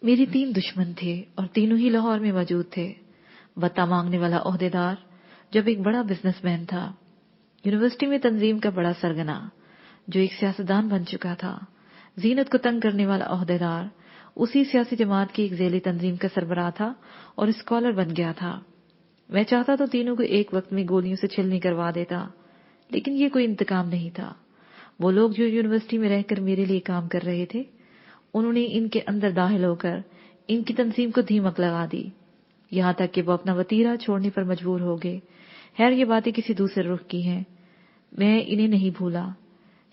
میرے 3 دشمن تھے اور تینوں ہی لاہور میں موجود تھے۔ بتا مانگنے والا عہدیدار جب ایک بڑا بزنس مین تھا، یونیورسٹی میں تنظیم کا بڑا سرگنا جو ایک سیاستدان بن چکا تھا، زینت کو تنگ کرنے والا عہدیدار اسی سیاسی جماعت کی ایک ذیلی تنظیم کا سربراہ تھا اور اسکالر بن گیا تھا۔ میں چاہتا تو تینوں کو ایک وقت میں گولیوں سے چھلنی کروا دیتا، لیکن یہ کوئی انتقام نہیں تھا۔ وہ لوگ جو یونیورسٹی میں رہ کر میرے لیے کام کر رہے تھے، انہوں نے ان کے اندر داخل ہو کر ان کی تنظیم کو دھیمک لگا دی، یہاں تک کہ وہ اپنا وتیرہ چھوڑنے پر مجبور ہو گئے۔ خیر یہ باتیں کسی دوسرے رخ کی ہیں، میں انہیں نہیں بھولا،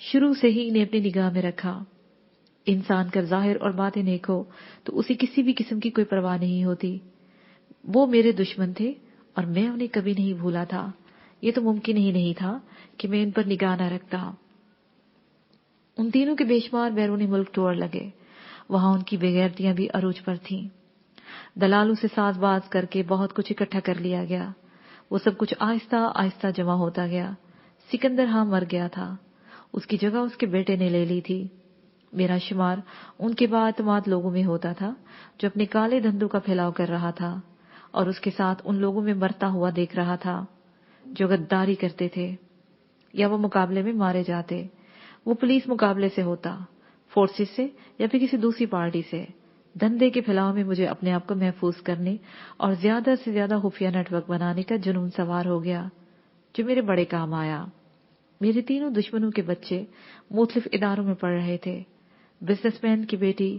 شروع سے ہی انہیں اپنی نگاہ میں رکھا۔ انسان کا ظاہر اور باطن ایک ہو تو اسے کسی بھی قسم کی کوئی پرواہ نہیں ہوتی۔ وہ میرے دشمن تھے اور میں انہیں کبھی نہیں بھولا تھا۔ یہ تو ممکن ہی نہیں تھا کہ میں ان پر نگاہ نہ رکھتا۔ ان تینوں کے بے شمار بیرون ملک ٹور لگے، وہاں ان کی بےغیرتیاں بھی عروج پر تھیں۔ دلالوں سے ساز باز کر کے بہت کچھ اکٹھا کر لیا گیا، وہ سب کچھ آہستہ آہستہ جمع ہوتا گیا۔ سکندر ہاں مر گیا تھا، اس کی جگہ اس کے بیٹے نے لے لی تھی۔ میرا شمار ان کے بااعتماد لوگوں میں ہوتا تھا جو اپنے کالے دھندوں کا پھیلاؤ کر رہا تھا، اور اس کے ساتھ ان لوگوں میں مرتا ہوا دیکھ رہا تھا جو غداری کرتے تھے، یا وہ مقابلے میں مارے جاتے۔ وہ پولیس مقابلے سے ہوتا، فورسز سے یا پھر کسی دوسری پارٹی سے۔ دھندے کے پھیلاؤ میں مجھے اپنے آپ کو محفوظ کرنے اور زیادہ سے زیادہ خفیہ نیٹ ورک بنانے کا جنون سوار ہو گیا جو میرے بڑے کام آیا۔ میرے تینوں دشمنوں کے بچے مختلف اداروں میں پڑھ رہے تھے، بزنس مین کی بیٹی،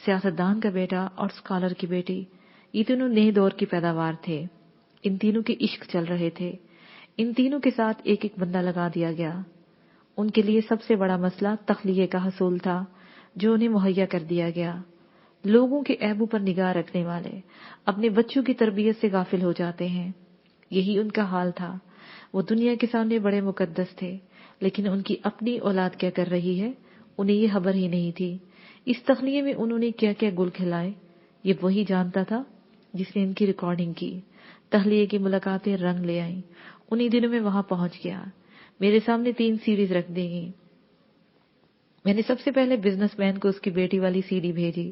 سیاستدان کا بیٹا اور اسکالر کی بیٹی، یہ تینوں نئے دور کی پیداوار تھے۔ ان تینوں کے عشق چل رہے تھے، ان تینوں کے ساتھ ایک ایک بندہ لگا دیا گیا۔ ان کے لیے سب سے بڑا مسئلہ تخلیے کا حصول تھا جو انہیں مہیا کر دیا گیا۔ لوگوں کے عیبوں پر نگاہ رکھنے والے اپنے بچوں کی تربیت سے غافل ہو جاتے ہیں، یہی ان کا حال تھا۔ وہ دنیا کے سامنے بڑے مقدس تھے، لیکن ان کی اپنی اولاد کیا کر رہی ہے انہیں یہ خبر ہی نہیں تھی۔ اس تخلیے میں انہوں نے کیا کیا گل کھلائے یہ وہی جانتا تھا جس نے ان کی ریکارڈنگ کی۔ تخلیے کی ملاقاتیں رنگ لے آئیں۔ انہی دنوں میں وہاں پہنچ گیا، میرے سامنے 3 سیڈیز رکھ دی گئی۔ میں نے سب سے پہلے بزنس مین کو اس کی بیٹی والی سی ڈی بھیجی۔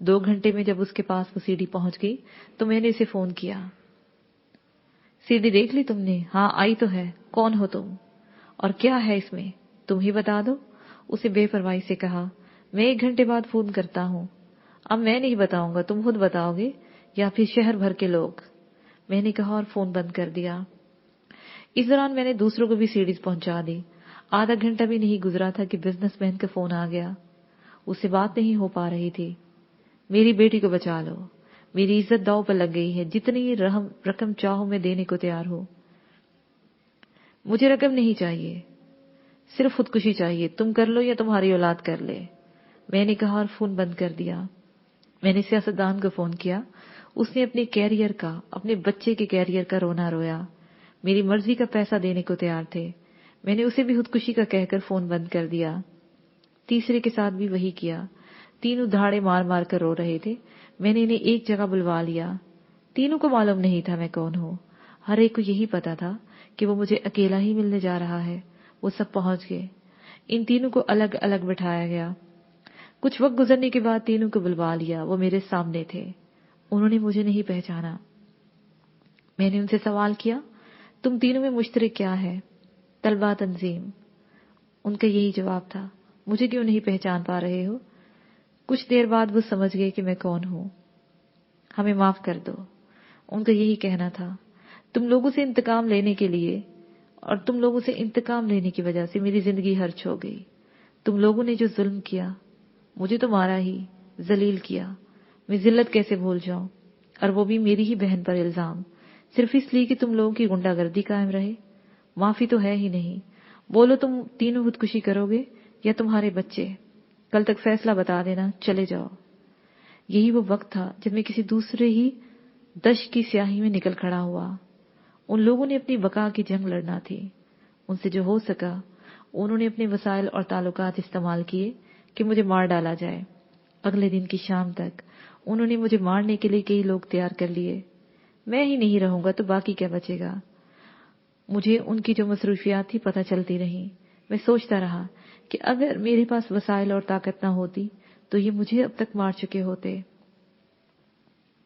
2 گھنٹے میں جب اس کے پاس وہ سی ڈی پہنچ گئی تو میں نے اسے فون کیا، سی ڈی دیکھ لی تم نے؟ ہاں آئی تو ہے۔ کون ہو تم اور کیا ہے اس میں؟ تم ہی بتا دو، اسے بے پرواہی سے کہا۔ میں 1 گھنٹے بعد فون کرتا ہوں۔ اب میں نہیں بتاؤں گا، تم خود بتاؤ گے یا پھر شہر بھر کے لوگ؟ میں نے کہا اور فون بند کر دیا۔ اس دوران میں نے دوسروں کو بھی سیڈیز پہنچا دی۔ آدھا گھنٹہ بھی نہیں گزرا تھا کہ بزنس مین کا فون آ گیا، اس سے بات نہیں ہو پا رہی تھی۔ میری بیٹی کو بچا لو، میری عزت داؤ پر لگ گئی ہے، جتنی رقم چاہو میں دینے کو تیار ہوں۔ مجھے رقم نہیں چاہیے، صرف خودکشی چاہیے، تم کر لو یا تمہاری اولاد کر لے۔ میں نے کہا اور فون بند کر دیا۔ میں نے سیاستدان کو فون کیا، اس نے اپنے کیریئر کا، اپنے بچے کے کیریئر کا رونا رویا۔ میری مرضی کا پیسہ دینے کو تیار تھے، میں نے اسے بھی خودکشی کا کہہ کر فون بند کر دیا۔ تیسرے کے ساتھ بھی وہی کیا، تینوں دھاڑے مار مار کر رو رہے تھے۔ میں نے انہیں ایک جگہ بلوا لیا، تینوں کو معلوم نہیں تھا میں کون ہوں، ہر ایک کو یہی پتا تھا کہ وہ مجھے اکیلا ہی ملنے جا رہا ہے۔ وہ سب پہنچ گئے، ان تینوں کو الگ الگ بٹھایا گیا۔ کچھ وقت گزرنے کے بعد تینوں کو بلوا لیا، وہ میرے سامنے تھے، انہوں نے مجھے نہیں پہچانا۔ میں نے ان سے سوال کیا، تم تینوں میں مشترک کیا ہے؟ طلبہ تنظیم، ان کا یہی جواب تھا۔ مجھے کیوں نہیں پہچان پا رہے ہو؟ کچھ دیر بعد وہ سمجھ گئے کہ میں کون ہوں۔ ہمیں معاف کر دو، ان کا یہی کہنا تھا۔ تم لوگوں سے انتقام لینے کے لیے اور تم لوگوں سے انتقام لینے کی وجہ سے میری زندگی ہرچ ہو گئی۔ تم لوگوں نے جو ظلم کیا، مجھے تو مارا ہی، ذلیل کیا، میں ذلت کیسے بھول جاؤں، اور وہ بھی میری ہی بہن پر الزام، صرف اس لیے کہ تم لوگوں کی غنڈہ گردی قائم رہے۔ معافی تو ہے ہی نہیں۔ بولو تم تینوں خودکشی کرو گے یا تمہارے بچے؟ کل تک فیصلہ بتا دینا، چلے جاؤ۔ یہی وہ وقت تھا جب میں کسی دوسرے ہی دش کی سیاہی میں نکل کھڑا ہوا۔ ان لوگوں نے اپنی بقا کی جنگ لڑنا تھی، ان سے جو ہو سکا انہوں نے اپنے وسائل اور تعلقات استعمال کیے کہ مجھے مار ڈالا جائے۔ اگلے دن کی شام تک انہوں نے مجھے مارنے کے لیے کئی لوگ تیار کر لیے۔ میں ہی نہیں رہوں گا تو باقی کیا بچے گا؟ مجھے ان کی جو مصروفیات تھی پتہ چلتی رہی۔ میں سوچتا رہا کہ اگر میرے پاس وسائل اور طاقت نہ ہوتی تو یہ مجھے اب تک مار چکے ہوتے۔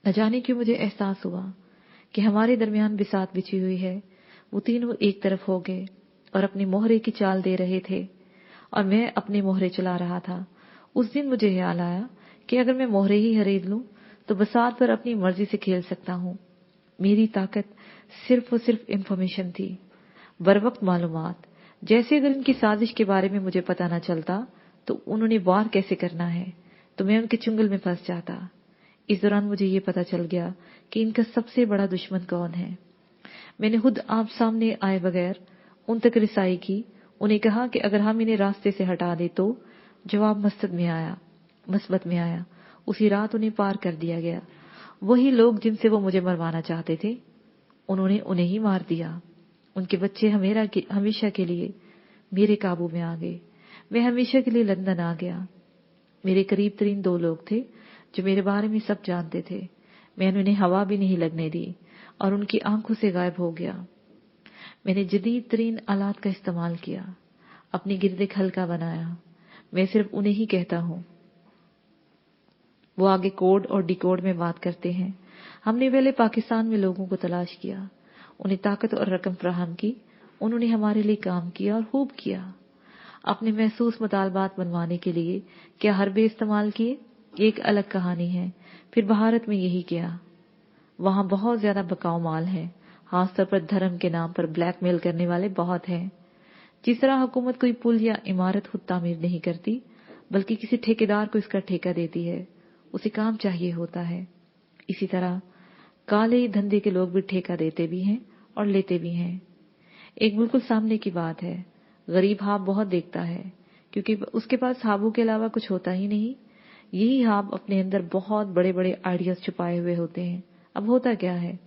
न जाने क्यों मुझे एहसास हुआ कि हमारे दरमियान बिसात बिछी हुई है। वो तीनों एक तरफ हो गए और अपनी मोहरे की चाल दे रहे थे और मैं अपने मोहरे चला रहा था। उस दिन मुझे ख्याल आया कि अगर मैं मोहरे ही खरीद लूं तो बसात पर अपनी मर्जी से खेल सकता हूं। मेरी ताकत सिर्फ और सिर्फ इंफॉर्मेशन थी, बरवक्त मालूमात। जैसे अगर इनकी साजिश के बारे में मुझे पता न चलता तो उन्होंने वार कैसे करना है तो मैं उनके चुंगल में फंस जाता। इस दौरान मुझे ये पता चल गया कि इनका सबसे बड़ा दुश्मन कौन है। मैंने खुद आप सामने आए बगैर उन तक रिसाई की। उन्हें कहा कि अगर हम इन्हें रास्ते से हटा दे तो। जवाब मस्बत में आया। उसी रात उन्हें पार कर दिया गया। वही लोग जिनसे वो मुझे मरवाना चाहते थे, उन्होंने उन्हें ही मार दिया। उनके बच्चे हमेशा के लिए मेरे काबू में आ गए। मैं हमेशा के लिए लंदन आ गया। मेरे करीब तरीन 2 लोग थे जो मेरे बारे में सब जानते थे। मैंने उन्हें हवा भी नहीं लगने दी और उनकी आंखों से गायब हो गया। मैंने जदीद तरीन आलात का इस्तेमाल किया, अपनी गिरद एक हल्का बनाया। मैं सिर्फ उन्हें ही कहता हूं। वो आगे कोड और डिकोड में बात करते हैं। हमने पहले पाकिस्तान में लोगों को तलाश किया, उन्हें ताकत और रकम फराहम की। उन्होंने हमारे लिए काम किया और खूब किया। अपने महसूस मुतालबात बनवाने के लिए क्या हरबे इस्तेमाल किए, ये एक अलग कहानी है। फिर भारत में यही किया। वहां बहुत ज्यादा बकाऊ माल है। खासतौर पर धर्म के नाम पर ब्लैकमेल करने वाले बहुत हैं। जिस तरह हुकूमत कोई पुल या इमारत खुद तामीर नहीं करती बल्कि किसी ठेकेदार को इसका ठेका देती है, उसे काम चाहिए होता है। इसी तरह काले धंधे के लोग भी ठेका देते भी हैं और लेते भी हैं। एक बिल्कुल सामने की बात है, गरीब ख्वाब बहुत देखता है क्योंकि उसके पास ख्वाबों के अलावा कुछ होता ही नहीं। यही ख्वाब अपने अंदर बहुत बड़े बड़े आइडियाज छुपाए हुए होते हैं। अब होता क्या है,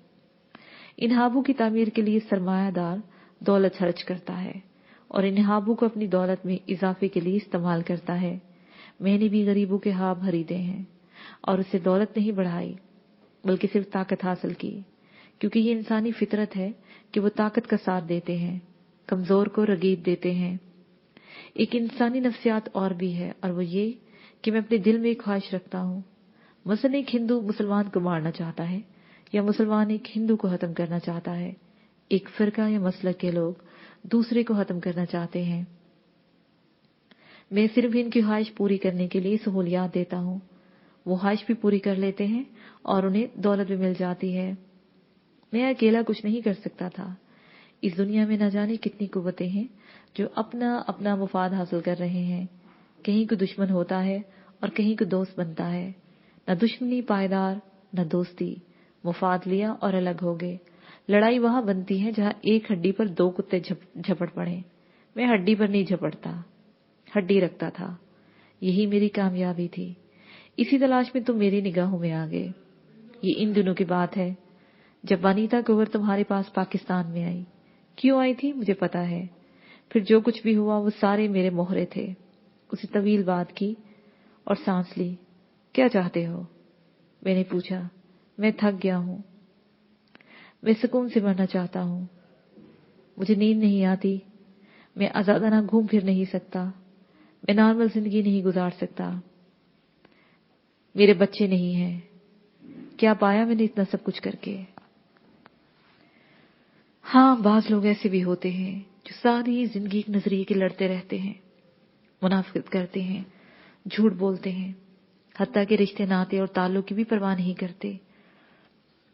इन ख्वाबों की तामीर के लिए सरमायादार दौलत खर्च करता है और इन ख्वाबों को अपनी दौलत में इजाफे के लिए इस्तेमाल करता है। मैंने भी गरीबों के ख्वाब खरीदे हैं और उससे दौलत नहीं बढ़ाई बल्कि सिर्फ ताकत हासिल की, क्योंकि ये इंसानी फितरत है कि वो ताकत का साथ देते हैं, कमजोर को रगीब देते हैं। एक इंसानी नफ्सियात और भी है और वो ये कि मैं अपने दिल में एक ख्वाहिश रखता हूँ। मसलन एक हिंदू मुसलमान को मारना चाहता है या मुसलमान एक हिंदू को खत्म करना चाहता है। एक फिरका या मसलक के लोग दूसरे को खत्म करना चाहते हैं। मैं सिर्फ इनकी ख्वाहिश पूरी करने के लिए सहूलियात देता हूँ। वो ख्वाहिश भी पूरी कर लेते हैं और उन्हें दौलत भी मिल जाती है। मैं अकेला कुछ नहीं कर सकता था। इस दुनिया में न जाने कितनी कुव्वतें हैं जो अपना अपना मुफाद हासिल कर रहे हैं। कहीं को दुश्मन होता है और कहीं को दोस्त बनता है। न दुश्मनी पायदार न दोस्ती, मुफाद लिया और अलग हो गए। लड़ाई वहां बनती है जहां एक हड्डी पर 2 कुत्ते झपट पड़े। मैं हड्डी पर नहीं झपटता, हड्डी रखता था। यही मेरी कामयाबी थी। इसी तलाश में तुम मेरी निगाहों में आ गए। ये इन दिनों की बात है जब वनीता कुंवर तुम्हारे पास पाकिस्तान में आई। क्यों आई थी मुझे पता है। फिर जो कुछ भी हुआ वो सारे मेरे मोहरे थे। उसे तवील बात की और सांस ली। क्या चाहते हो, मैंने पूछा। मैं थक गया हूं, मैं सुकून से मरना चाहता हूं। मुझे नींद नहीं आती, मैं आजादाना घूम फिर नहीं सकता, मैं नॉर्मल जिंदगी नहीं गुजार सकता, मेरे बच्चे नहीं हैं। क्या पाया मैंने इतना सब कुछ करके। हाँ, बाज लोग ऐसे भी होते हैं जो सारी जिंदगी एक नजरिए के लड़ते रहते हैं, मुनाफिकत करते हैं, झूठ बोलते हैं, हत्ता के रिश्ते नाते और ताल्लुक की भी परवाह नहीं करते।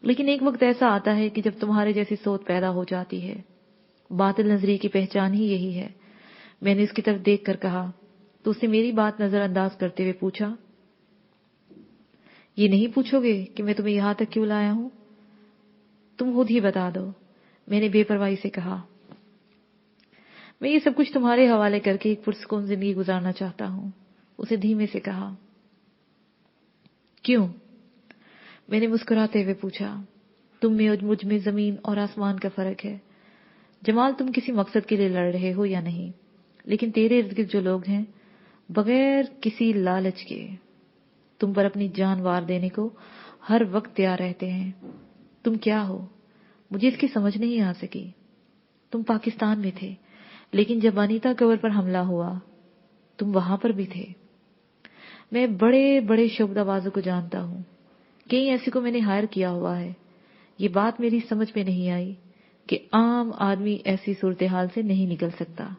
लेकिन एक वक्त ऐसा आता है कि जब तुम्हारे जैसी सोच पैदा हो जाती है। बातिल नजरिए की पहचान ही यही है। मैंने उसकी तरफ देख कर कहा तो उसने मेरी बात नजरअंदाज करते हुए पूछा, ये नहीं पूछोगे कि मैं तुम्हें यहां तक क्यों लाया हूं? तुम खुद ही बता दो, मैंने बेपरवाही से कहा। मैं ये सब कुछ तुम्हारे हवाले करके एक पुरसुकून जिंदगी गुजारना चाहता हूं, उसे धीमे से कहा। क्यों? मैंने मुस्कुराते हुए पूछा। तुम में और मुझ में जमीन और आसमान का फर्क है। जमाल, तुम किसी मकसद के लिए लड़ रहे हो या नहीं, लेकिन तेरे इर्द गिर्द जो लोग हैं बगैर किसी लालच के तुम पर अपनी जान वार देने को हर वक्त तैयार रहते हैं। तुम क्या हो मुझे इसकी समझ नहीं आ सकी। तुम पाकिस्तान में थे, लेकिन जब वनीता कंवर पर हमला हुआ तुम वहां पर भी थे। मैं बड़े बड़े शोबदाबाजों को जानता हूं, कई ऐसी को मैंने हायर किया हुआ है। ये बात मेरी समझ में नहीं आई कि आम आदमी ऐसी सूरत हाल से नहीं निकल सकता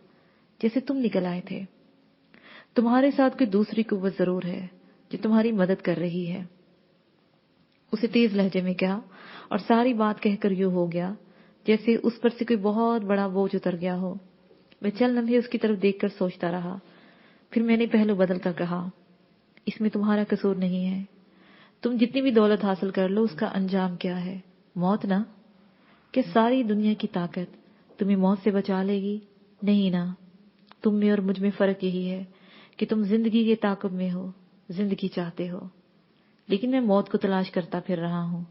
जैसे तुम निकल आए थे। तुम्हारे साथ कोई दूसरी कुव्वत जरूर है जो तुम्हारी मदद कर रही है। उसे तेज लहजे में कहा और सारी बात कहकर यूं हो गया जैसे उस पर से कोई बहुत बड़ा बोझ उतर गया हो। मैं चल लम्हे उसकी तरफ देखकर सोचता रहा। फिर मैंने पहलू बदल कर कहा, इसमें तुम्हारा कसूर नहीं है। तुम जितनी भी दौलत हासिल कर लो उसका अंजाम क्या है? मौत ना। क्या सारी दुनिया की ताकत तुम्हें मौत से बचा लेगी? नहीं ना। तुम में और मुझ में फर्क यही है कि तुम जिंदगी के ताक़ुब में हो, जिंदगी चाहते हो, लेकिन मैं मौत को तलाश करता फिर रहा हूं।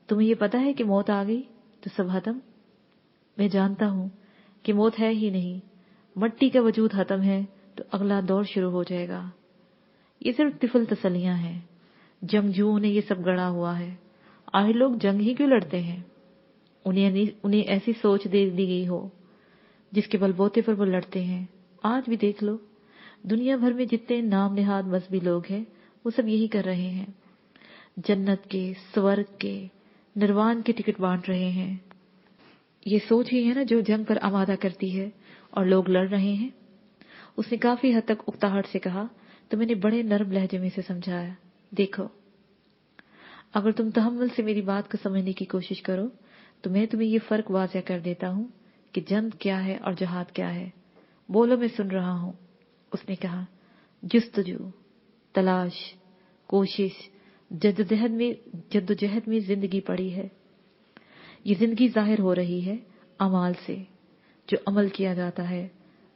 तुम्हें ये पता है कि मौत आ गई तो सब खत्म? मैं जानता हूं कि मौत है ही नहीं, मट्टी का वजूद खत्म है तो अगला दौर शुरू हो जाएगा। ये सिर्फ तिफल तसलियां हैं। जंगजुओं ने ये सब गढ़ा हुआ है। आखिर लोग जंग ही क्यों लड़ते हैं? उन्हें ऐसी सोच दे दी गई हो जिसके बलबूते पर वो लड़ते हैं। आज भी देख लो, दुनिया भर में जितने नाम निहाद मजहबी लोग हैं वो सब यही कर रहे हैं। जन्नत के, स्वर्ग के, निर्वाण के टिकट बांट रहे हैं। ये सोच ही है ना जो जंग पर आमादा करती है और लोग लड़ रहे हैं। उसने काफी हद तक उकताहट से कहा तो मैंने बड़े नरम लहजे में से समझाया, देखो, अगर तुम तहम्मुल से मेरी बात को समझने की कोशिश करो तो मैं तुम्हें ये फर्क वाज़ेह कर देता हूं कि जंग क्या है और जहाद क्या है। बोलो, मैं सुन रहा हूं। उसने कहा, जुस्तजू, तलाश, कोशिश, जद्दोजहद में जिंदगी पड़ी है। ये जिंदगी जाहिर हो रही है अमाल से, जो अमल किया जाता है।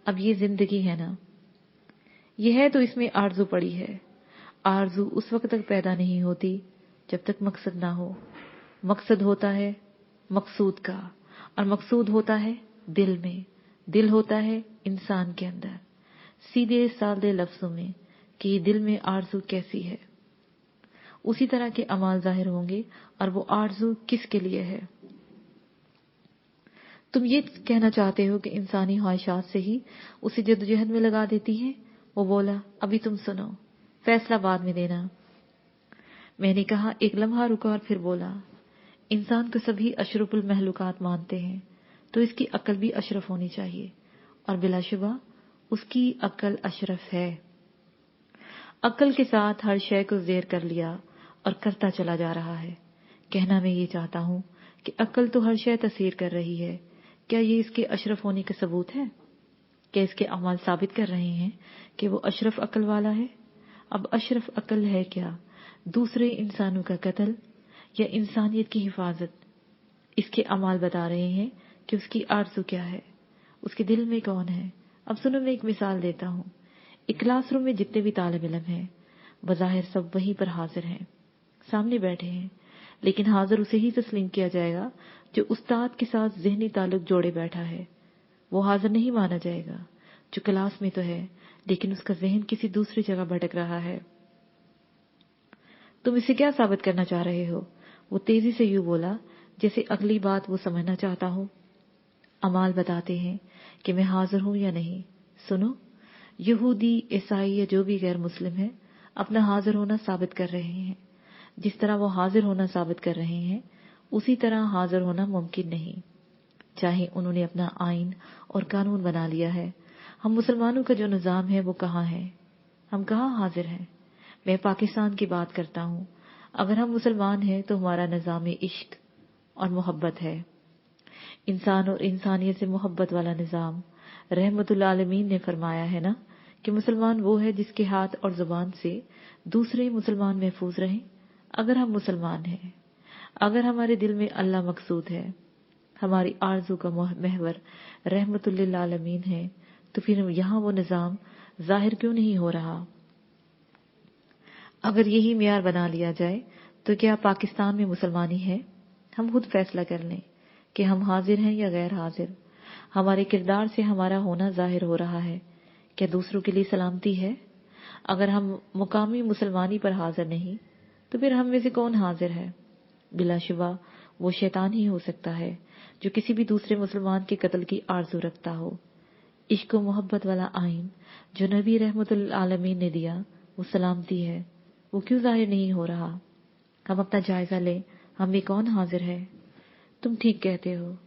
अब ये जिंदगी है ना, ये है तो इसमें आरज़ू पड़ी है। आरज़ू उस वक्त तक पैदा नहीं होती जब तक मकसद ना हो। मकसद होता है मकसूद का, और मकसूद होता है दिल में, दिल होता है इंसान के अंदर। सीधे सादे लफ्जों में कि ये दिल में आरज़ू कैसी है, उसी तरह के अमाल जाहिर होंगे। और वो आरज़ू किसके लिए है? तुम ये कहना चाहते हो कि इंसानी ख्वाहिशात से ही उसे जद्दोजहद में लगा देती है? वो बोला, अभी तुम सुनो, फैसला बाद में देना। मैंने कहा, एक लम्हा रुका और फिर बोला, इंसान को सभी अशरफुल महलूकात मानते हैं तो इसकी अक्ल भी अशरफ होनी चाहिए, और बिलाशुबा उसकी अक्ल अशरफ है। अक्ल के साथ हर शय को ज़ेर कर लिया और करता चला जा रहा है। कहना मैं ये चाहता हूं कि अक्ल तो हर शय तस्वीर कर रही है। क्या ये इसके अशरफ होने का सबूत है? क्या इसके अमाल साबित कर रहे हैं कि वो अशरफ अक्ल वाला है? अब अशरफ अक्ल है क्या? दूसरे इंसानों का कत्ल या इंसानियत की हिफाजत? इसके अमाल बता रहे हैं कि उसकी आरज़ू क्या है, उसके दिल में कौन है। अब सुनो, मैं एक मिसाल देता हूँ। एक क्लासरूम में जितने भी तालिब इल्म हैं, बज़ाहिर सब वहीं पर हाजिर हैं, सामने बैठे हैं, लेकिन हाजिर उसे ही तस्लीम किया जाएगा जो उस्ताद के साथ ज़हनी ताल्लुक जोड़े बैठा है। वो हाजिर नहीं माना जाएगा जो क्लास में तो है लेकिन उसका ज़हन किसी दूसरी जगह भटक रहा है। तुम इसे क्या साबित करना चाह रहे हो? वो तेजी से यूं बोला जैसे अगली बात वो समझना चाहता हो। अमाल बताते हैं कि मैं हाजिर हूं या नहीं। सुनो, यहूदी, ईसाई या जो भी गैर मुस्लिम है अपना हाजिर होना साबित कर रहे हैं। जिस तरह वो हाजिर होना साबित कर रहे हैं उसी तरह हाजिर होना मुमकिन नहीं, चाहे उन्होंने अपना आइन और कानून बना लिया है। हम मुसलमानों का जो निज़ाम है वो कहाँ है? हम कहाँ हाजिर हैं? मैं पाकिस्तान की बात करता हूँ। अगर हम मुसलमान हैं तो हमारा निज़ाम इश्क और मोहब्बत है। इंसान और इंसानियत से मोहब्बत वाला निज़ाम। रहमतुल आलमीन ने फरमाया है ना कि मुसलमान वो है जिसके हाथ और जुबान से दूसरे मुसलमान महफूज रहें। अगर हम मुसलमान हैं, अगर हमारे दिल में अल्लाह मकसूद है, हमारी आरज़ू का महवर रहमतुल लिल आलमीन है, तो फिर यहाँ वो निज़ाम जाहिर क्यों नहीं हो रहा? अगर यही मियार बना लिया जाए तो क्या पाकिस्तान में मुसलमानी है? हम खुद फैसला कर लें कि हम हाजिर हैं या गैर हाजिर। हमारे किरदार से हमारा होना जाहिर हो रहा है। क्या दूसरों के लिए सलामती है? अगर हम मुकामी मुसलमानी पर हाजिर नहीं तो फिर हम में से कौन हाजिर है? बिलाशुबा वो शैतान ही हो सकता है जो किसी भी दूसरे मुसलमान के कत्ल की आरज़ू रखता हो। इश्क व मोहब्बत वाला आइन जो नबी रहमतुल आलमीन ने दिया वो सलामती है, वो क्यों जाहिर नहीं हो रहा? हम अपना जायजा लें, हम में कौन हाजिर है? तुम ठीक कहते हो।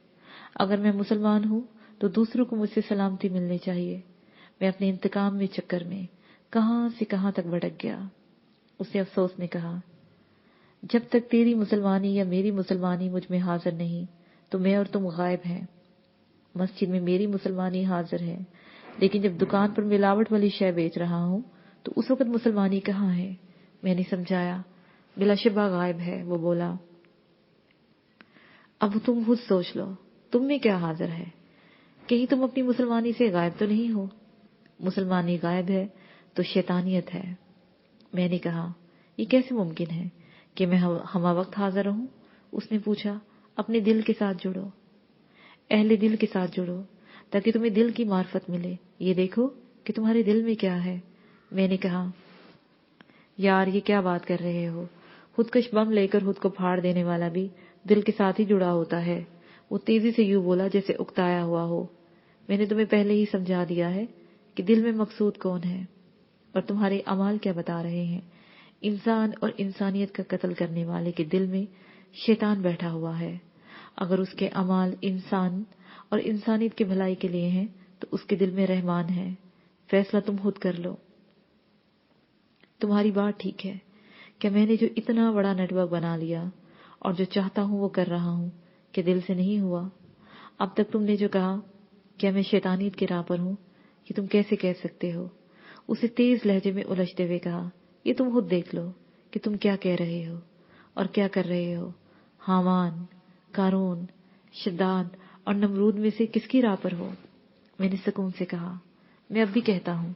अगर मैं मुसलमान हूँ तो दूसरों को मुझसे सलामती मिलनी चाहिए। मैं अपने इंतकाम में चक्कर में कहां से कहां तक भटक गया। उसे अफसोस ने कहा, जब तक तेरी मुसलमानी या मेरी मुसलमानी मुझ में हाजिर नहीं तो मैं और तुम गायब हैं। मस्जिद में मेरी मुसलमानी हाजिर है, लेकिन जब दुकान पर मिलावट वाली शय बेच रहा हूँ तो उस वक्त मुसलमानी कहाँ है? मैंने समझाया, बिलाशुबा गायब है। वो बोला, अब तुम खुद सोच लो, तुम में क्या हाजिर है? कहीं तुम अपनी मुसलमानी से गायब तो नहीं हो? मुसलमानी गायब है तो शैतानियत है। मैंने कहा, ये कैसे मुमकिन है कि मैं हमा वक्त हाजिर रहूं? उसने पूछा, अपने दिल के साथ जुड़ो, अहले दिल के साथ जुड़ो, ताकि तुम्हें दिल की मार्फत मिले। ये देखो कि तुम्हारे दिल में क्या है। मैंने कहा, यार ये क्या बात कर रहे हो? खुदकश बम लेकर खुद को फाड़ देने वाला भी दिल के साथ ही जुड़ा होता है। वो तेजी से यूं बोला जैसे उकताया हुआ हो। मैंने तुम्हें पहले ही समझा दिया है कि दिल में मकसूद कौन है, और तुम्हारे अमाल क्या बता रहे हैं। इंसान और इंसानियत का कत्ल करने वाले के दिल में शैतान बैठा हुआ है। अगर उसके अमाल इंसान और इंसानियत की भलाई के लिए हैं तो उसके दिल में रहमान है। फैसला तुम खुद कर लो। तुम्हारी बात ठीक है। क्या मैंने जो इतना बड़ा नेटवर्क बना लिया और जो चाहता हूं वो कर रहा हूं, कि दिल से नहीं हुआ? अब तक तुमने जो कहा, क्या मैं शैतानियत की राह पर हूं? ये तुम कैसे कह सकते हो? उसे तेज लहजे में उलझते हुए कहा, ये तुम खुद देख लो कि तुम क्या कह रहे हो और क्या कर रहे हो। हामान, कारून, शद्दाद और नमरूद में से किसकी राह पर हो? मैंने सुकून से कहा, मैं अब भी कहता हूं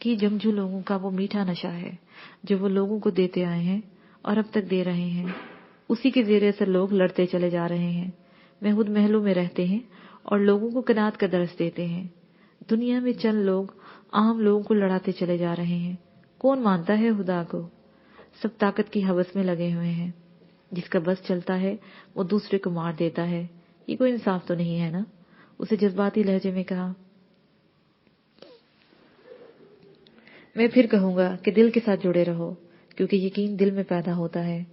कि जंगजू लोगों का वो मीठा नशा है जो वो लोगों को देते आए हैं और अब तक दे रहे हैं। उसी के ज़रिए से लोग लड़ते चले जा रहे हैं। महमूद महलों में रहते हैं और लोगों को कनात का दर्स देते हैं। दुनिया में चंद लोग आम लोगों को लड़ाते चले जा रहे हैं। कौन मानता है खुदा को? सब ताकत की हवस में लगे हुए हैं। जिसका बस चलता है वो दूसरे को मार देता है। ये कोई इंसाफ तो नहीं है ना? उसे जज्बाती लहजे में कहा। मैं फिर कहूंगा कि दिल के साथ जुड़े रहो, क्योंकि यकीन दिल में पैदा होता है।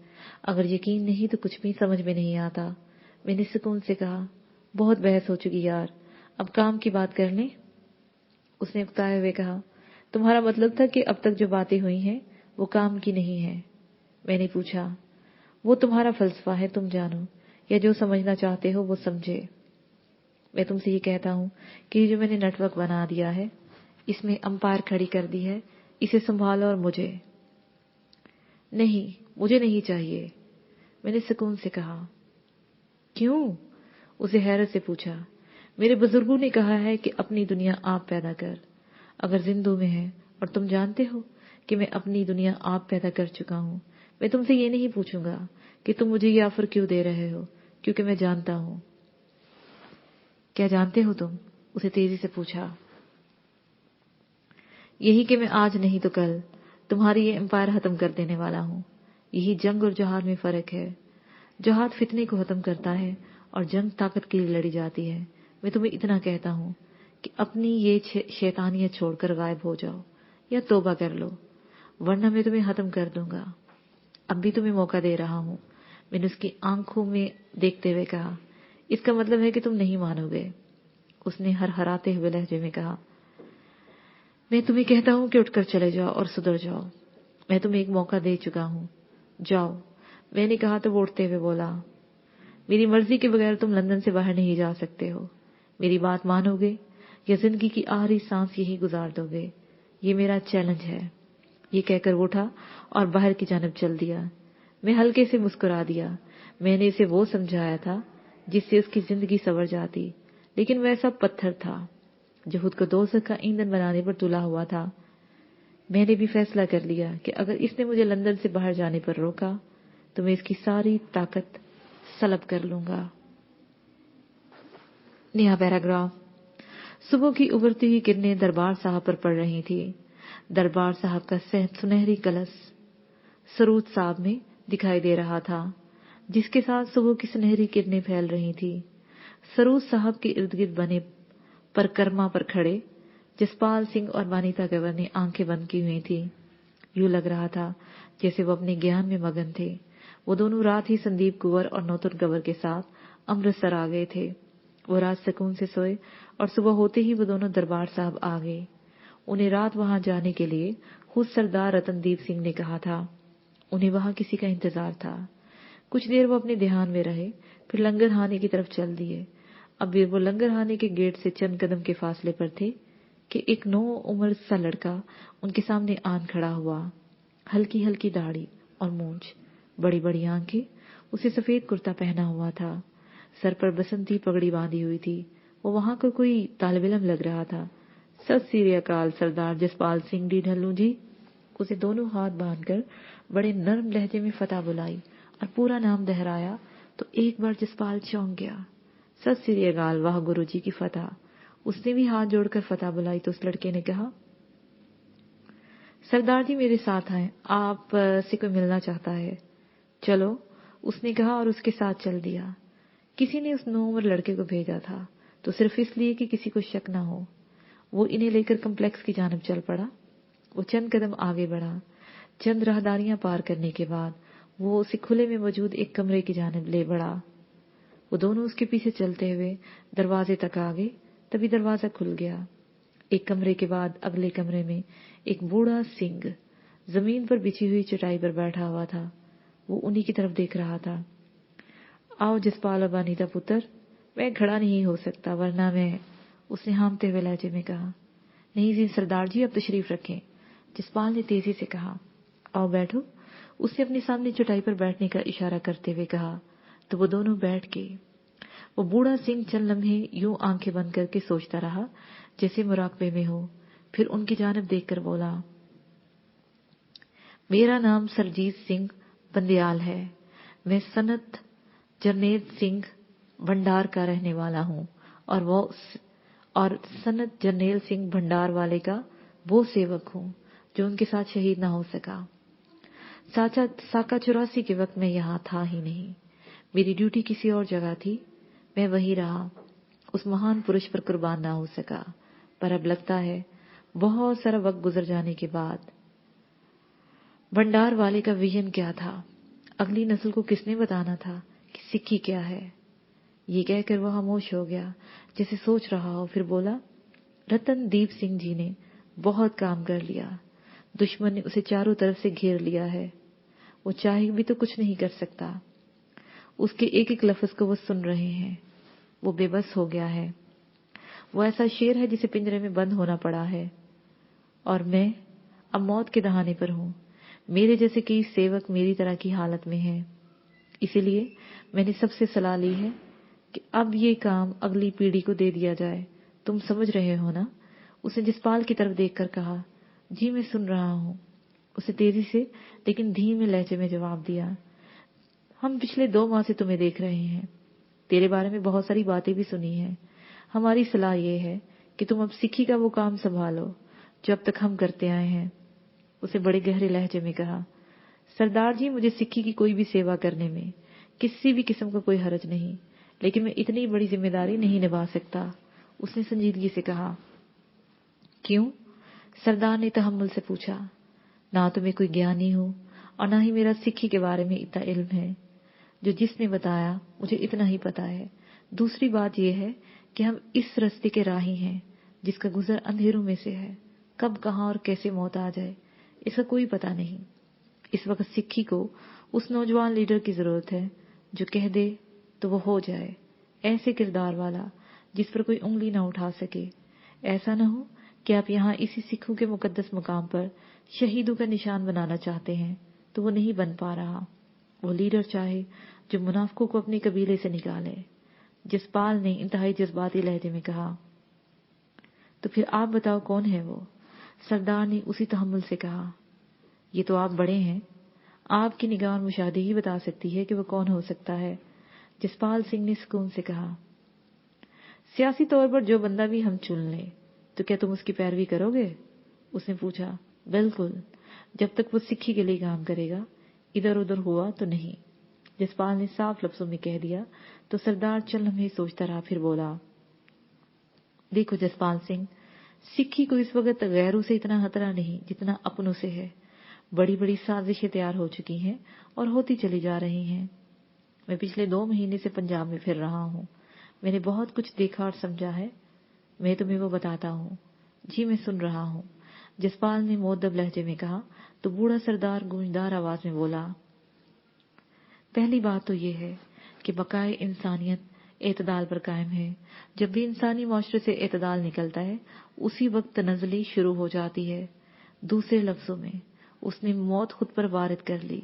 अगर यकीन नहीं तो कुछ भी समझ में नहीं आता। मैंने सुकून से कहा, बहुत बहस हो चुकी यार, अब काम की बात कर लें। उसने उकताए हुए कहा, तुम्हारा मतलब था कि अब तक जो बातें हुई हैं वो काम की नहीं है। मैंने पूछा, वो तुम्हारा फलसफा है, तुम जानो, या जो समझना चाहते हो वो समझे। मैं तुमसे ये कहता हूँ कि जो मैंने नेटवर्क बना दिया है, इसमें अंपायर खड़ी कर दी है, इसे संभालो। और मुझे नहीं, मुझे नहीं चाहिए। मैंने सुकून से कहा। क्यों? उसे हैरत से पूछा। मेरे बुजुर्गों ने कहा है कि अपनी दुनिया आप पैदा कर, अगर जिंदू में है, और तुम जानते हो कि मैं अपनी दुनिया आप पैदा कर चुका हूं। मैं तुमसे ये नहीं पूछूंगा कि तुम मुझे ये ऑफर क्यों दे रहे हो, क्योंकि मैं जानता हूं। क्या जानते हो तुम? उसे तेजी से पूछा। यही कि मैं आज नहीं तो कल तुम्हारी ये एम्पायर खत्म कर देने वाला हूं। यही जंग और जहाद में फर्क है। जहाद फितने को खत्म करता है और जंग ताकत के लिए लड़ी जाती है। मैं तुम्हें इतना कहता हूं कि अपनी ये शैतानियत छोड़कर गायब हो जाओ या तौबा कर लो, वरना मैं तुम्हें खत्म कर दूंगा। अब भी तुम्हें मौका दे रहा हूं। मैंने उसकी आंखों में देखते हुए कहा, इसका मतलब है कि तुम नहीं मानोगे। उसने हरहराते हुए लहजे में कहा, मैं तुम्हें कहता हूं कि उठकर चले जाओ और सुधर जाओ। मैं तुम्हें एक मौका दे चुका हूं, जाओ। मैंने कहा तो वो उठते हुए बोला, मेरी मर्जी के बगैर तुम लंदन से बाहर नहीं जा सकते हो। मेरी बात मानोगे या जिंदगी की आखिरी सांस यही गुजार दोगे? ये मेरा चैलेंज है। ये कहकर वो उठा और बाहर की जानब चल दिया। मैं हल्के से मुस्कुरा दिया। मैंने इसे वो समझाया था जिससे उसकी जिंदगी संवर जाती, लेकिन वह सब पत्थर था जो खुद को दोज़ख का ईंधन बनाने पर तुला हुआ था। मैंने भी फैसला कर लिया कि अगर इसने मुझे लंदन से बाहर जाने पर रोका तो मैं इसकी सारी ताकत सलब कर लूंगा। नया पैराग्राफ। सुबह की उभरती हुई किरणें दरबार साहब पर पड़ रही थी। दरबार साहब का सुनहरी कलश सरूद साहब में दिखाई दे रहा था, जिसके साथ सुबह की सुनहरी किरणें फैल रही थी। सरूद साहब के इर्द गिर्द बने परिक्रमा पर खड़े जसपाल सिंह और वानिता कंवर ने आंखें बंद की हुई थी। यूं लग रहा था जैसे वो अपने ज्ञान में मगन थे। वो दोनों रात ही संदीप कुंवर और नौतन कंवर के साथ अमृतसर आ गए थे। वो रात सुकून से सोए और सुबह होते ही वो दोनों दरबार साहब आ गए। उन्हें रात वहां जाने के लिए खुद सरदार रतनदीप सिंह ने कहा था। उन्हें वहां किसी का इंतजार था। कुछ देर वो अपने ध्यान में रहे, फिर लंगरहाने की तरफ चल दिए। अब वो लंगरहाने के गेट से चंद कदम के फासले पर थे कि एक नौ उम्र सा लड़का उनके सामने आन खड़ा हुआ। हल्की हल्की दाढ़ी और मूंछ, बड़ी बड़ी आंखें, उसे सफेद कुर्ता पहना हुआ था, सर पर बसंती पगड़ी बांधी हुई थी। वो वहां का कोई तालिब इल्म लग रहा था। सत श्री अकाल सरदार जसपाल सिंह डी ढल्लू जी। उसे दोनों हाथ बांधकर बड़े नर्म लहजे में फतह बुलाई और पूरा नाम दोहराया तो एक बार जसपाल चौंक गया। सत श्री अकाल, वाह गुरु जी की फतह। उसने भी हाथ जोड़कर फतह बुलाई तो उस लड़के ने कहा, सरदार जी मेरे साथ आए, आप से कोई मिलना चाहता है। चलो, उसने कहा और उसके साथ चल दिया। किसी ने उस नौ उम्र लड़के को भेजा था तो सिर्फ इसलिए कि किसी को शक न हो। वो इन्हें लेकर कम्प्लेक्स की जानब चल पड़ा। वो चंद कदम आगे बढ़ा। चंद राहदारियां पार करने के बाद वो उसे खुले में मौजूद एक कमरे की जानब ले बढ़ा। वो दोनों उसके पीछे चलते हुए दरवाजे तक आ गए। तभी दरवाजा खुल गया। एक कमरे के बाद अगले कमरे में एक बूढ़ा सिंह जमीन पर बिछी हुई चटाई पर बैठा हुआ था। वो उन्हीं की तरफ देख रहा था। आओ जसपाल अब अनीता पुत्र, मैं खड़ा नहीं हो सकता वरना मैं, उसने हामते हुए लहजे में कहा। नहीं जी सरदार जी, अब तशरीफ रखें, जसपाल ने तेजी से कहा। आओ बैठो, उसने अपने सामने चटाई पर बैठने का इशारा करते हुए कहा। तो वो दोनों बैठ गए। वो बूढ़ा सिंह चंद लम्हे यूं आंखें बंद करके सोचता रहा जैसे मुराकबे में हो। फिर उनकी जानब देखकर बोला, मेरा नाम सरजीत सिंह बंदयाल है। मैं सनत जरनेल सिंह भंडार का रहने वाला हूँ और सनत जरनेल सिंह भंडार वाले का वो सेवक हूँ जो उनके साथ शहीद ना हो सका। साका 84 के वक्त मैं यहाँ था ही नहीं। मेरी ड्यूटी किसी और जगह थी। मैं वहीं रहा, उस महान पुरुष पर कुर्बान ना हो सका। पर अब लगता है बहुत सारा वक्त गुजर जाने के बाद भंडार वाले का विजन क्या था, अगली नस्ल को किसने बताना था कि सिक्खी क्या है। ये कहकर वो खामोश हो गया जैसे सोच रहा हो। फिर बोला, रतनदीप सिंह जी ने बहुत काम कर लिया। दुश्मन ने उसे चारों तरफ से घेर लिया है। वो चाहे भी तो कुछ नहीं कर सकता। उसके एक एक लफ्ज को वो सुन रहे हैं। वो बेबस हो गया है। वो ऐसा शेर है जिसे पिंजरे में बंद होना पड़ा है। और मैं अब मौत के दहाने पर हूँ। मेरे जैसे कई सेवक मेरी तरह की हालत में हैं। इसीलिए मैंने सबसे सलाह ली है कि अब ये काम अगली पीढ़ी को दे दिया जाए। तुम समझ रहे हो ना? उसने जसपाल की तरफ देखकर कहा। जी मैं सुन रहा हूँ, उसे तेजी से लेकिन धीमे लहजे में जवाब दिया। हम पिछले 2 माह से तुम्हें देख रहे हैं। तेरे बारे में बहुत सारी बातें भी सुनी हैं। हमारी सलाह ये है कि तुम अब सिक्खी का वो काम संभालो जो अब तक हम करते आए हैं। उसे बड़े गहरे लहजे में कहा, सरदार जी मुझे सिक्खी की कोई भी सेवा करने में किसी भी किस्म का कोई हर्ज नहीं, लेकिन मैं इतनी बड़ी जिम्मेदारी नहीं निभा सकता। उसने संजीदगी से कहा। क्यों? सरदार ने तहम्मुल से पूछा। ना तो मैं कोई ज्ञानी हूँ और ना ही मेरा सिक्खी के बारे में इतना इल्म है। जो जिसने बताया मुझे इतना ही पता है। दूसरी बात यह है कि हम इस रास्ते के राही हैं जिसका गुजर अंधेरों में से है। कब कहां और कैसे मौत आ जाए इसका कोई पता नहीं। इस वक्त सिक्खी को उस नौजवान लीडर की जरूरत है जो कह दे तो वो हो जाए, ऐसे किरदार वाला जिस पर कोई उंगली ना उठा सके। ऐसा ना हो कि आप यहाँ इसी सिखों के मुकद्दस मुकाम पर शहीदों का निशान बनाना चाहते हैं तो वो नहीं बन पा रहा। वो लीडर चाहे जो मुनाफिकों को अपने कबीले से निकाले। जसपाल ने इंतहाई जज्बाती लहजे में कहा। तो फिर आप बताओ कौन है वो? सरदार ने उसी तहम्मुल से कहा। ये तो आप बड़े हैं, आपकी निगाह और मुशाहदे ही बता सकती है कि वो कौन हो सकता है। जसपाल सिंह ने सुकून से कहा। सियासी तौर पर जो बंदा भी हम चुन लें तो क्या तुम उसकी पैरवी करोगे? उसने पूछा। बिल्कुल, जब तक वो सिक्खी के लिए काम करेगा, इधर उधर हुआ तो नहीं। जसपाल ने साफ लफ्जों में कह दिया। तो सरदार चल लम्हे सोचता रहा, फिर बोला। देखो जसपाल सिंह, सिक्खी को इस वक्त गैरों से इतना खतरा नहीं जितना अपनों से है। बड़ी बड़ी साजिशें तैयार हो चुकी हैं और होती चली जा रही हैं। मैं पिछले 2 महीने से पंजाब में फिर रहा हूँ। मैंने बहुत कुछ देखा और समझा है। मैं तुम्हें वो बताता हूँ। जी मैं सुन रहा हूँ, जसपाल ने मुअद्दब लहजे में कहा। तो बूढ़ा सरदार गूंजदार आवाज में बोला, पहली बात तो ये है कि बकाए इंसानियत एतदाल पर कायम है। जब भी इंसानी माशरे से एतदाल निकलता है, उसी वक्त तनज़्ज़ुली शुरू हो जाती है। दूसरे लफ्जों में, उसने मौत खुद पर वारिद कर ली।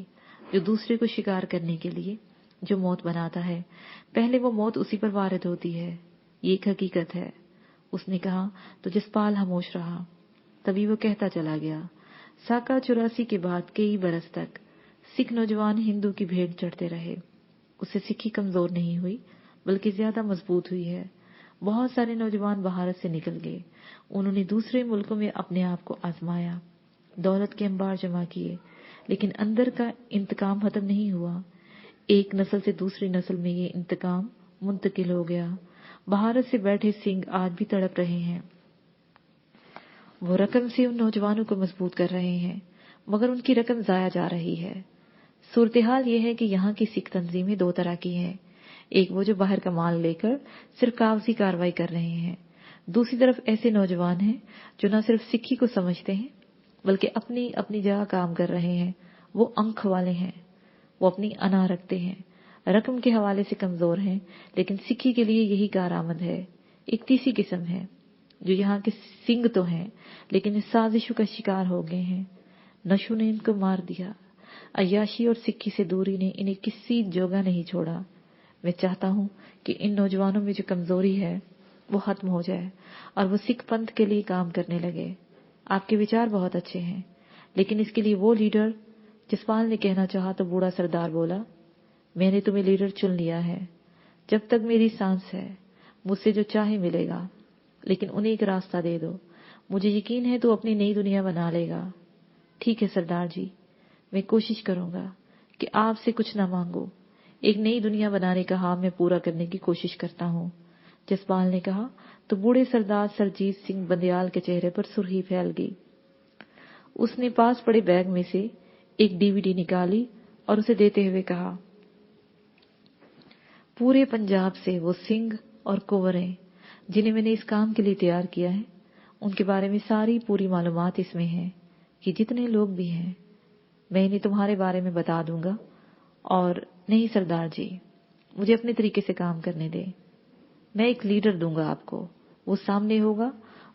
जो दूसरे को शिकार करने के लिए जो मौत बनाता है, पहले वो मौत उसी पर वारिद होती है। ये एक हकीकत है। उसने कहा तो जसपाल खामोश रहा। तभी वो कहता चला गया, साका 84 के बाद कई बरस तक सिख नौजवान हिंदू की भेंट चढ़ते रहे। उससे सिक्खी कमजोर नहीं हुई, बल्कि ज्यादा मजबूत हुई है। बहुत सारे नौजवान भारत से निकल गए। उन्होंने दूसरे मुल्कों में अपने आप को आजमाया, दौलत के अंबार जमा किए, लेकिन अंदर का इंतकाम खत्म नहीं हुआ। एक नस्ल से दूसरी नस्ल में ये इंतकाम मुंतकिल हो गया। भारत से बैठे सिंह आज भी तड़प रहे हैं। वो रकम से उन नौजवानों को मजबूत कर रहे हैं, मगर उनकी रकम जाया जा रही है। सूरत-ए-हाल ये है कि यहाँ की सिख तंजीमें 2 तरह की हैं। एक वो जो बाहर का माल लेकर सिर्फ कागजी कार्रवाई कर रहे हैं। दूसरी तरफ ऐसे नौजवान हैं जो न सिर्फ सिक्खी को समझते हैं, बल्कि अपनी अपनी जगह काम कर रहे हैं। वो अंख वाले हैं। वो अपनी अना रखते हैं, रकम के हवाले से कमजोर हैं, लेकिन सिक्खी के लिए यही कारआमद है। एक तीसरी किस्म है जो यहाँ के सिंह तो हैं, लेकिन इस साजिशों का शिकार हो गए हैं। नशों ने इनको मार दिया। अय्याशी और सिक्खी से दूरी ने इन्हें किसी जोगा नहीं छोड़ा। मैं चाहता हूँ कि इन नौजवानों में जो कमजोरी है वो खत्म हो जाए और वो सिख पंथ के लिए काम करने लगे। आपके विचार बहुत अच्छे हैं, लेकिन इसके लिए वो लीडर, जसपाल ने कहना चाहा तो बूढ़ा सरदार बोला, मैंने तुम्हें लीडर चुन लिया है। जब तक मेरी सांस है मुझसे जो चाहे मिलेगा, लेकिन उन्हें एक रास्ता दे दो। मुझे यकीन है तू अपनी नई दुनिया बना लेगा। ठीक है सरदार जी, मैं कोशिश करूंगा कि आपसे कुछ ना मांगू। एक नई दुनिया बनाने का ख्वाब मैं पूरा करने की कोशिश करता हूँ, जसपाल ने कहा। तो बूढ़े सरदार सरजीत सिंह बंदयाल के चेहरे पर सुर्खी फैल गई। उसने पास पड़े बैग में से एक डीवीडी निकाली और उसे देते हुए कहा, पूरे पंजाब से वो सिंह और कुंवरें जिन्हें मैंने इस काम के लिए तैयार किया है, उनके बारे में सारी पूरी मालूमात इसमें है कि जितने लोग भी हैं मैं इन्हें तुम्हारे बारे में बता दूंगा। और नहीं सरदार जी, मुझे अपने तरीके से काम करने दे। मैं एक लीडर दूंगा आपको, वो सामने होगा,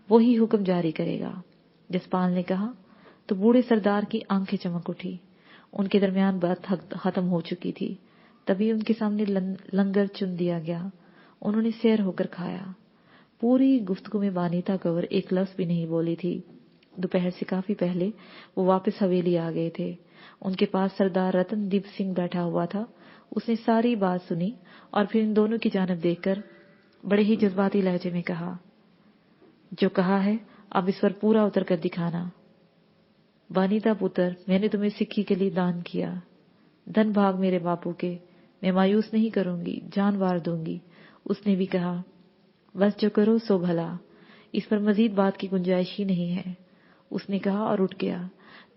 वो ही हुक्म जारी करेगा, जसपाल ने कहा। तो बूढ़े सरदार की आंखें चमक उठी। उनके दरमियान बात खत्म हो चुकी थी। तभी उनके सामने लंगर चुन दिया गया। उन्होंने सैर होकर खाया। पूरी गुफ्तगू में बानीता कंवर एक लफ्ज भी नहीं बोली थी। दोपहर से काफी पहले वो वापस हवेली आ गए थे। उनके पास सरदार रतनदीप सिंह बैठा हुआ था। उसने सारी बात सुनी और फिर इन दोनों की जानिब देखकर बड़े ही जज्बाती लहजे में कहा, जो कहा है अब इस पर पूरा उतर कर दिखाना। बानीता पुत्र, मैंने तुम्हें सिक्खी के लिए दान किया। धन भाग मेरे बापू के, मैं मायूस नहीं करूंगी, जान वार दूंगी। उसने भी कहा, बस जो करो सो भला, इस पर मजीद बात की गुंजाइश ही नहीं है, उसने कहा और उठ गया।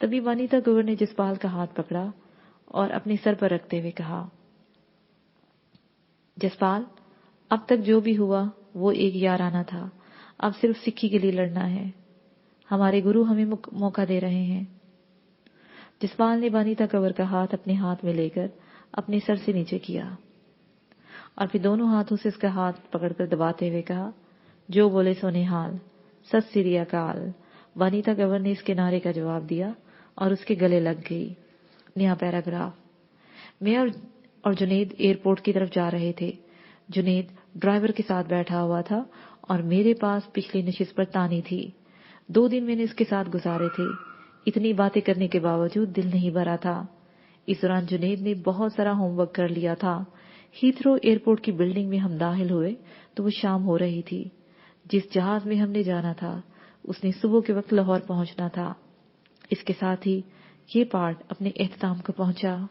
तभी बानीता कंवर ने जसपाल का हाथ पकड़ा और अपने सर पर रखते हुए कहा, जसपाल, अब तक जो भी हुआ वो एक याराना था। अब सिर्फ सिक्खी के लिए लड़ना है। हमारे गुरु हमें मौका दे रहे हैं। जसपाल ने बानीता कंवर का हाथ अपने हाथ में लेकर अपने सर से नीचे किया और फिर दोनों हाथों से उसका हाथ पकड़कर दबाते हुए कहा, जो बोले सो निहाल, सत श्री अकाल। बानीता कंवर ने इसके नारे का जवाब दिया और उसके गले लग गई। नया पैराग्राफ। मैं और जुनेद एयरपोर्ट की तरफ जा रहे थे। जुनेद ड्राइवर के साथ बैठा हुआ था और मेरे पास पिछली नशिस्त पर तानी थी। 2 दिन मैंने उसके साथ गुजारे थे। इतनी बातें करने के बावजूद दिल नहीं भरा था। इस दौरान जुनेद ने बहुत सारा होमवर्क कर लिया था। हीथ्रो एयरपोर्ट की बिल्डिंग में हम दाखिल हुए तो वो शाम हो रही थी। जिस जहाज में हमने जाना था उसने सुबह के वक्त लाहौर पहुंचना था। इसके साथ ही ये पार्ट अपने एख्तिताम को पहुंचा।